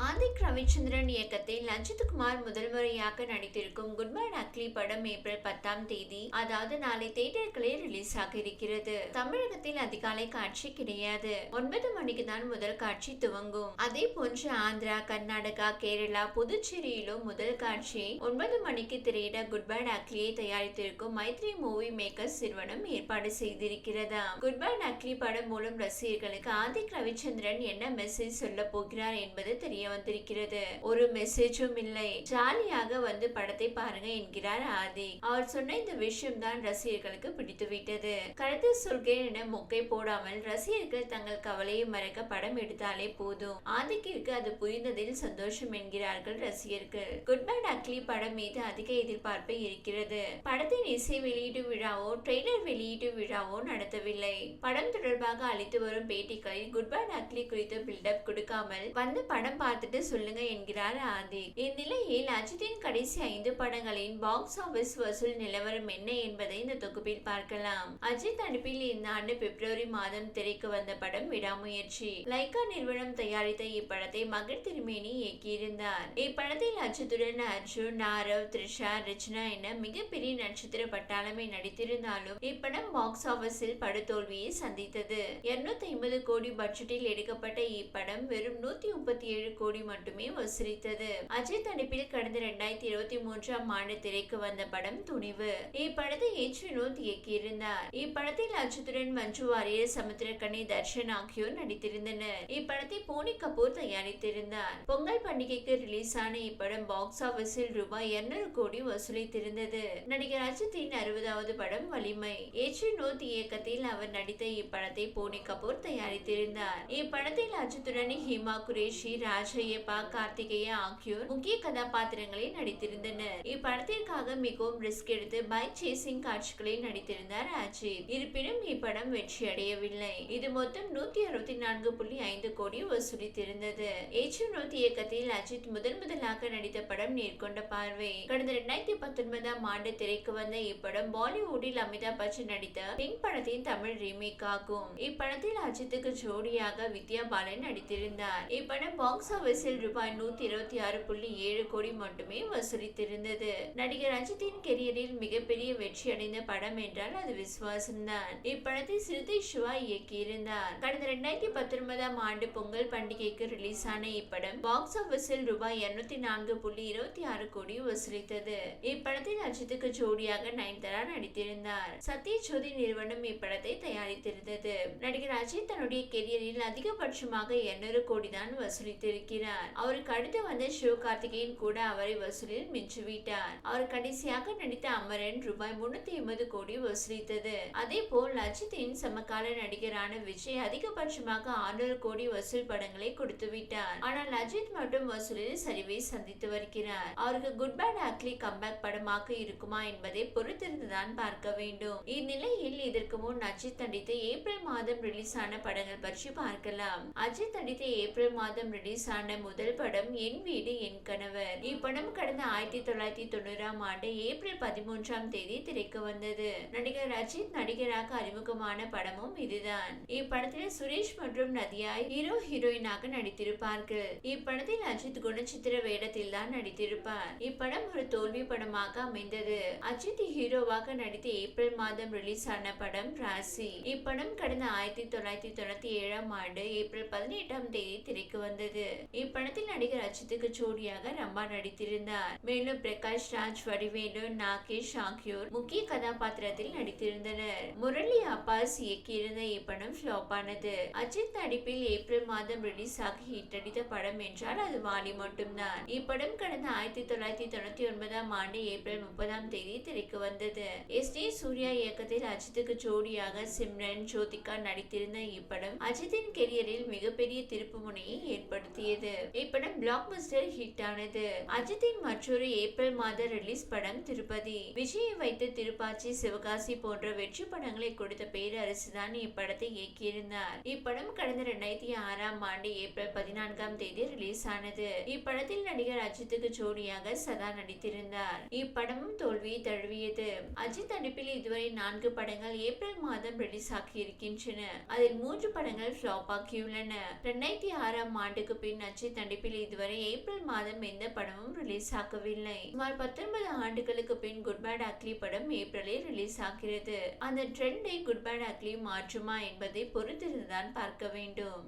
ஆதிக் ரவிச்சந்திரன் இயக்கத்தில் அஜித்குமார் முதல் முறையாக நடித்திருக்கும் குட் பை அக்லி படம் ஏப்ரல் 10ஆம் தேதி, அதாவது நாளை தியேட்டர்களில் ரிலீஸ் ஆக இருக்கிறது. தமிழகத்தில் அதிகாலை காட்சி கிடையாது. 9 மணிக்கு தான் முதல் காட்சி துவங்கும். அதே போன்று ஆந்திரா, கர்நாடகா, கேரளா, புதுச்சேரியிலும் முதல் காட்சி 9 மணிக்கு திரையிட குட் பை அக்லியை தயாரித்திருக்கும் மைத்ரி மூவி மேக்கர்ஸ் நிறுவனம் ஏற்பாடு செய்திருக்கிறதா. குட் பை அக்லி படம் மூலம் ரசிகர்களுக்கு ஆதிக் ரவிச்சந்திரன் என்ன மெசேஜ் சொல்ல போகிறார் என்பது தெரிய வந்திருக்கிறது. ஒரு மெசேஜும் இல்லை, ஜாலியாக வந்து படத்தை பாருங்க என்கிறார் ஆதி. அவர் சொன்ன இந்த விஷயம் தான் ரசிகர்களுக்கு பிடித்துவிட்டது. கருத்து சொல்கிறேன் என மொக்கை போடாமல் ரசிகர்கள் தங்கள் கவலையை மறைக்க படம் எடுத்தாலே போதும். ஆதிக்கிற்கு அது புரிந்ததில் சந்தோஷம் என்கிறார்கள் ரசிகர்கள். குட் பை அக்லி படம் மீது அதிக எதிர்பார்ப்பு இருக்கிறது. படத்தின் இசை வெளியீட்டு விழாவோ ட்ரெய்லர் வெளியீட்டு விழாவோ நடத்தவில்லை. படம் தொடர்பாக அளித்து வரும் பேட்டிகளில் குட் பை அக்லி குறித்து பில்டப் கொடுக்காமல் வந்து படம் பார்த்துட்டு சொல்லுங்க என்கிறார் ஆதி. இந்நிலையில் அஜித்தின் கடைசி 5 படங்களின் பாக்ஸ் ஆபீஸ் வசூல் நிலவரம் என்ன என்பதை இந்த தொகுப்பில் பார்க்கலாம். அஜித் நடிப்பில் இந்த ஆண்டு பிப்ரவரி மாதம் திரைக்கு வந்த படம் விடாமுயற்சி. லைகா நிறுவனம் தயாரித்த இப்படத்தை மகிழ் திருமேனி இயக்கியிருந்தார். இப்படத்தில் அஜித்துடன் அர்ஜுன், நாரவ், த்ரிஷா, ரச்சனா என மிகப்பெரிய நட்சத்திர பட்டாளமே நடித்திருந்தாலும் இப்படம் பாக்ஸ் ஆபீஸில் படுதோல்வியை சந்தித்தது. 250 கோடி பட்ஜெட்டில் எடுக்கப்பட்ட இப்படம் வெறும் 137 கோடி மட்டுமே வசூலித்தது. அஜித் நடிப்பில் கடந்த 2023ஆம் ஆண்டு திரைக்கு வந்த படம் துணிவு. இப்படத்தை எச். வினோத் இயக்கியிருந்தார். இப்படத்தில் அஜித்துடன் மஞ்சு வாரியர், சமுத்திரக்கனி, தர்ஷன் ஆகியோர் நடித்திருந்தனர். இப்படத்தை போனி கபூர் தயாரித்திருந்தார். பொங்கல் பண்டிகைக்கு ரிலீஸ் ஆன இப்படம் பாக்ஸ் ஆபீஸில் ரூபாய் 200 கோடி வசூலித்திருந்தது. நடிகர் அஜித்தின் 60வது படம் வலிமை. எச். வினோத் இயக்கத்தில் அவர் நடித்த இப்படத்தை போனி கபூர் தயாரித்திருந்தார். இப்படத்தில் அஜித்துடன் ஹிமா குரேஷி, ராஜையப்பா, கார்த்திகேயா ஆகியோர் முக்கிய கதாபாத்திரங்களில் நடித்திருந்தனர். இப்படத்திற்காக மிகவும் ரிஸ்க் எடுத்து பைக் சேசிங் காட்சிகளில் நடித்திருந்தார் அஜித். இருப்பினும் இப்படம் வெற்றி அடையவில்லை. இது மொத்தம் 164.5 கோடி வசூலித்திருந்தது. எச். வினோத் இயக்கத்தில் அஜித் முதலாக நடித்த படம் நேர்கொண்ட பார்வை. கடந்த 2019ஆம் ஆண்டு திரைக்கு வந்த இப்படம் பாலிவுட்டில் அமிதாப் பச்சன் நடித்த பிங்க் படத்தின் தமிழ் ரீமேக் ஆகும். இப்படத்தில் அஜித்துக்கு ஜோடியாக வித்யா பாலன் நடித்திருந்தார். இப்படம் பாக்ஸ் ஆபீஸில் ரூபாய் 126.7 கோடி மட்டுமே வசூலித்திருந்தது. நடிகர் அஜித்தின் கெரியரில் மிகப்பெரிய வெற்றி அடைந்த படம் என்றால் அது விஸ்வாசம்தான். இப்படத்தை சிறுத்தை சிவா இயக்கியிருந்தார். கடந்த 2019ஆம் ஆண்டு பொங்கல் பண்டிகைக்கு ரிலீஸ் ஆன இப்படம் பாக்ஸ் ஆபீஸில் ரூபாய் 204.26 கோடி வசூலித்தது. இப்படத்தில் அஜித்துக்கு ஜோடியாக நயன்தாரா நடித்திருந்தார். சத்யஜோதி நிறுவனம் இப்படத்தை தயாரித்திருந்தது. நடிகர் அஜித் தன்னுடைய கெரியரில் அதிகபட்சமாக 200 கோடி தான் வசூலித்திருக்கிறார். அவருக்கு அடுத்து வந்த சிவகார்த்திகேயன் கூட அவரை வசூலில் மிஞ்சிவிட்டார். அவர் கடைசியாக நடித்த அமரன் ரூபாய் 380 கோடி வசூலித்தது. அதே போல் அஜித்தின் சமகால நடிகரான விஜய் அதிகபட்சமாக 600 கோடி வசூல் படங்களை கொடுத்து விட்டார். ஆனால் அஜித் மட்டும் வசூலில் சரிவை சந்தித்து வருகிறார். அவருக்கு குட் பை அக்லி கம்பேக் படமாக இருக்குமா என்பதை பொறுத்திருந்துதான் பார்க்க வேண்டும். இந்நிலையில் இதற்கு முன் அஜித் நடித்த ஏப்ரல் மாதம் ரிலீஸ் ஆன படங்கள் பற்றி பார்க்கலாம். அஜித் நடித்த ஏப்ரல் மாதம் ரிலீஸ் ஆன முதல் படம் என் வீடு என் கணவர். இப்படம் கடந்த 1990ஆம் ஆண்டு ஏப்ரல் 13ஆம் தேதி திரைக்கு வந்தது. நடிகர் அஜித் நடிகராக அறிமுகமான படமும் இதுதான். இப்படத்தில் சுரேஷ் மற்றும் நதியா ஹீரோ ஹீரோயினாக நடித்திருப்பார்கள். இப்படத்தில் அஜித் குணச்சித்திர வேடத்தில் தான் நடித்திருப்பார். இப்படம் ஒரு தோல்வி படமாக அமைந்தது. அஜித் ஹீரோவாக நடித்த ஏப்ரல் மாதம் ரிலீஸ் ஆன படம் ராசி. இப்படம் கடந்த 1997ஆம் ஆண்டு ஏப்ரல் 18ஆம் தேதி திரைக்கு வந்தது. இப்படத்தில் நடிகர் அஜித்துக்கு ஜோடியாக ரம்பா நடித்திருந்தார். மேலும் பிரகாஷ் ராஜ், வடிவேலு, நாகேஷ் ஆகியோர் முக்கிய கதாபாத்திரத்தில் நடித்திருந்தனர். முரளி அப்பாஸ் இயக்கியிருந்த இப்படம் ஃபிளாப் ஆனது. அஜித் நடிப்பில் ஏப்ரல் மாதம் ரிலீஸ் ஆகி ஹிட் அடித்த படம் என்றால் அது வாலி மட்டும்தான். இப்படம் கடந்த 1999ஆம் ஆண்டு ஏப்ரல் 30ஆம் தேதி திரைக்கு வந்தது. எஸ்.ஜே. சூர்யா இயக்கத்தில் அஜித்துக்கு ஜோடியாக சிம்ரன், ஜோதிகா நடித்திருந்த இப்படம் அஜித்தின் கெரியரில் மிகப்பெரிய திருப்பு முனையை ஏற்படுத்தியது. இப்படம் பிளாக் பஸ்டர் ஹிட் ஆனது. அஜித்தின் மற்றொரு ஏப்ரல் மாத ரிலீஸ் படம் திருப்பதி. விஜயை வைத்து திருப்பாச்சி, சிவகாசி போன்ற வெற்றி படங்களை கொடுத்த பேரரசு தான் இப்படத்தை இயக்கியிருந்தார். இப்படம் கடந்த 2006ஆம் ஆண்டு ஏப்ரல் 14ஆம் தேதி ரிலீஸ் ஆனது. இப்படத்தில் நடிகர் அஜித்துக்கு ஜோடியாக சதா நடித்திருந்தார். இப்படமும் தோல்வியை தழுவியது. அஜித் நடிப்பில் இதுவரை 4 படங்கள் ஏப்ரல் மாதம் ரிலீஸ் ஆகி இருக்கின்றன. அதில் 3 படங்கள் ஃபிளாப் ஆகியுள்ளன. 2006ஆம் ஆண்டுக்கு பின் அஜித் நடிப்பில் இதுவரை ஏப்ரல் மாதம் எந்த படமும் ரிலீஸ் ஆகவில்லை. சுமார் 19 ஆண்டுகளுக்கு பின் குட் பேட் அக்லி படம் ஏப்ரலில் ரிலீஸ் ஆகிறது. அந்த ட்ரெண்டை குட் பேட் அக்லி மாற்றுமா என்பதை பொறுத்திருந்துதான் பார்க்க வேண்டும்.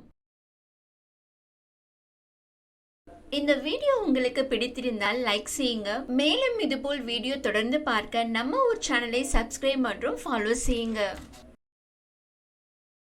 இந்த வீடியோ உங்களுக்கு பிடித்திருந்தால் லைக் செய்யுங்க. மேலும் இதுபோல் வீடியோ தொடர்ந்து பார்க்க நம்ம ஒரு சேனலை சப்ஸ்கிரைப் மற்றும் ஃபாலோ செய்யுங்க.